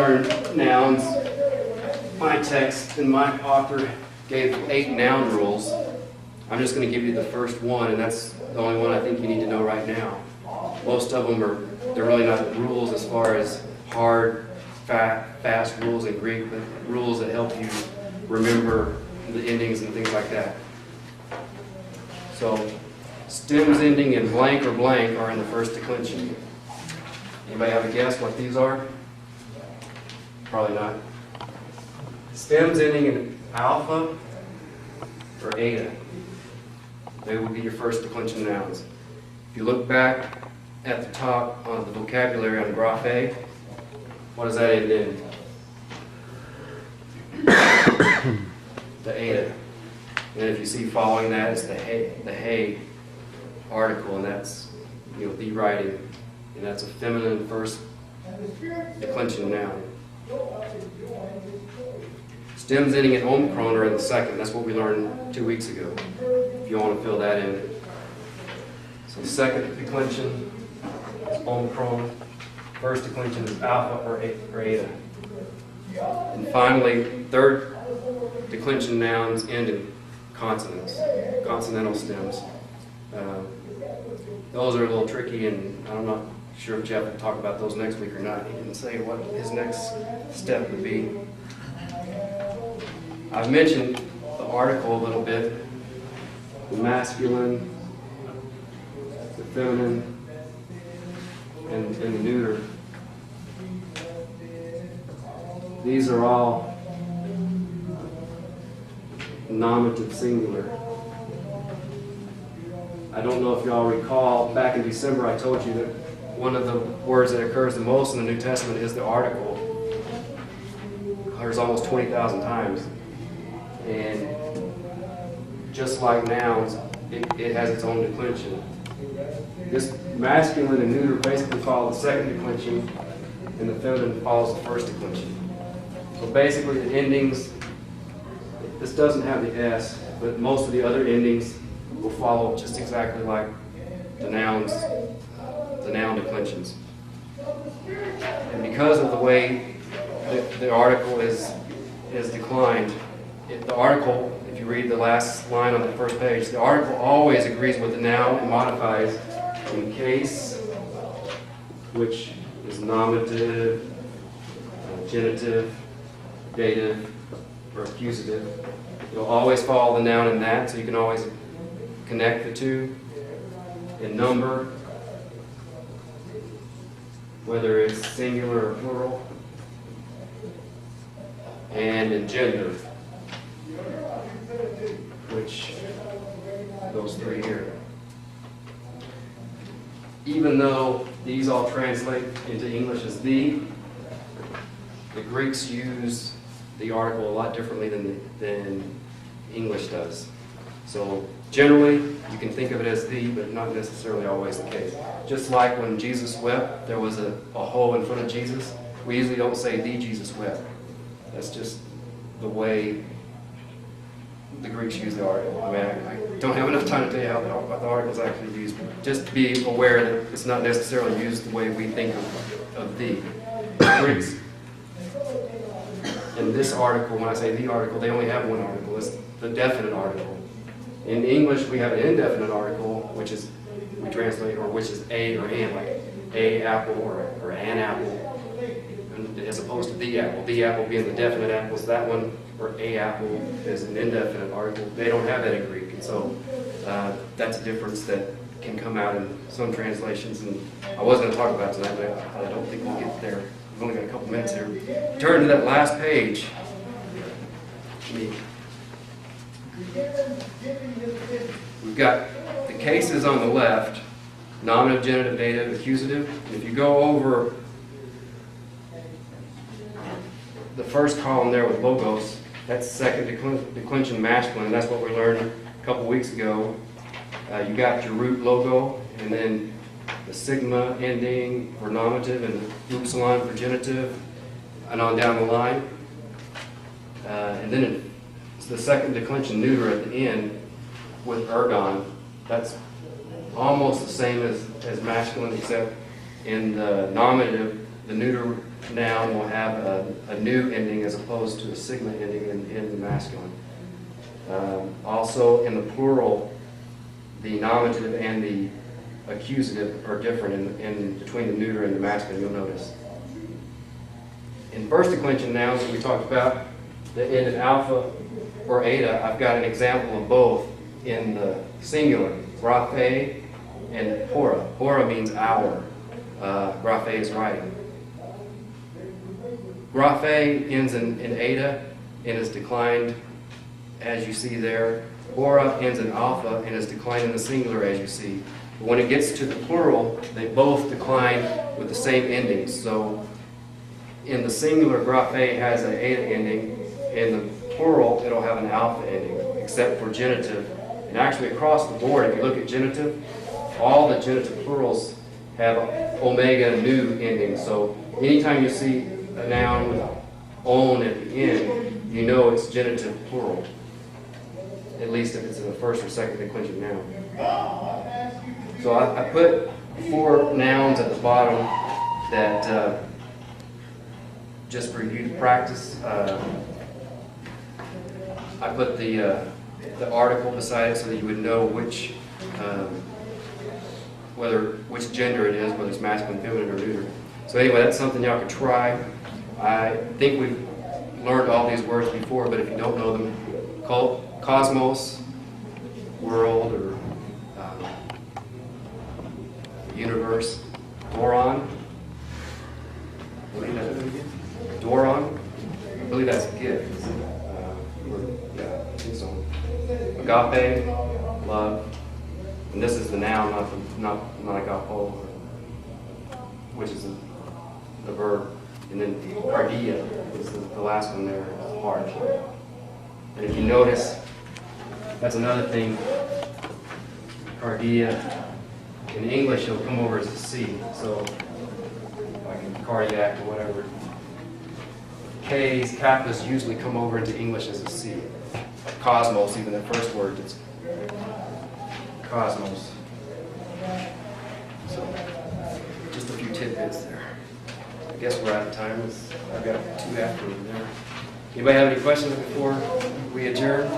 learn nouns, my text and my author gave 8 noun rules. I'm just going to give you the first one, and that's the only one I think you need to know right now. Most of them they're really not rules as far as hard, fast rules in Greek, but rules that help you remember the endings and things like that. So, stems ending in blank or blank are in the first declension. Anybody have a guess what these are? Probably not. Stems ending in alpha or eta. They will be your first declension nouns. If you look back at the top on the vocabulary on graph A, what does that end in? The eta. And if you see following that, it's the hey article, and that's the writing, and that's a feminine first declension noun. Stems ending in omicron are in the second. That's what we learned 2 weeks ago, if you want to fill that in. So second declension is omicron. First declension is alpha or eta. And finally, third declension nouns end in consonants, consonantal stems. Those are a little tricky, and I'm not sure if Jeff will talk about those next week or not. He didn't say what his next step would be. I've mentioned the article a little bit, the masculine, the feminine, and the neuter. These are all nominative singular. I don't know if y'all recall, back in December I told you that one of the words that occurs the most in the New Testament is the article. It occurs almost 20,000 times. And just like nouns, it has its own declension. This masculine and neuter basically follow the second declension, and the feminine follows the first declension. So basically the endings, this doesn't have the S, but most of the other endings will follow just exactly like the nouns, the noun declensions. And because of the way the article is declined, the article, if you read the last line on the first page, the article always agrees with the noun and modifies in case, which is nominative, genitive, dative, or accusative. You'll always follow the noun in that, so you can always connect the two. In number, whether it's singular or plural, and in gender, which those three here. Even though these all translate into English as the Greeks use the article a lot differently than English does. So generally, you can think of it as the, but not necessarily always the case. Just like when Jesus wept, there was a hole in front of Jesus. We usually don't say the Jesus wept. That's just the way the Greeks use the article. I mean, I don't have enough time to tell you how the article is actually used. Just be aware that it's not necessarily used the way we think of the Greeks. In this article, when I say the article, they only have one article. It's the definite article. In English, we have an indefinite article, which is, we translate, or which is a or an, like a apple or an apple, as opposed to the apple. The apple being the definite apples, that one, or a apple, is an indefinite article. They don't have that in Greek, and so that's a difference that can come out in some translations. And I was going to talk about it tonight, but I don't think we'll get there. We've only got a couple minutes here. Turn to that last page. We've got the cases on the left, nominative, genitive, dative, accusative. And if you go over the first column there with logos, that's second declension masculine. That's what we learned a couple weeks ago. You got your root logo, and then the sigma ending for nominative, and the upsilon for genitive, and on down the line. And then it's the second declension neuter at the end with ergon. That's almost the same as masculine, except in the nominative, the neuter noun will have a nu ending as opposed to a sigma ending in the masculine. Also, in the plural, the nominative and the accusative are different in between the neuter and the masculine, you'll notice. In first declension nouns that we talked about, that end in alpha or eta, I've got an example of both in the singular, graphe and hora. Hora means hour. Graphe is writing. Graphe ends in eta and is declined as you see there. Hora ends in alpha and is declined in the singular as you see. But when it gets to the plural, they both decline with the same endings. So in the singular, graphe has an eta ending. In the plural, it'll have an alpha ending, except for genitive. And actually across the board, if you look at genitive, all the genitive plurals have omega nu endings. So anytime you see a noun with on at the end, you know it's genitive plural, at least if it's in the first or second declension noun. So I put 4 nouns at the bottom that just for you to practice. I put the article beside it so that you would know which gender it is, whether it's masculine, feminine, or neuter. So anyway, that's something y'all could try. I think we've learned all these words before, but if you don't know them, cosmos, world, or universe, doron. Doron. I believe that's a gift. Yeah, I think so. Agape, love. And this is the noun, not agapo, which is the verb. And then cardia is the last one there, heart. And if you notice, that's another thing. Cardia, in English, it'll come over as a C. So, like cardiac or whatever. K's, kappas usually come over into English as a C. Cosmos, even the first word, it's cosmos. So, just a few tidbits there. I guess we're out of time. I've got 2 after there. Anybody have any questions before we adjourn?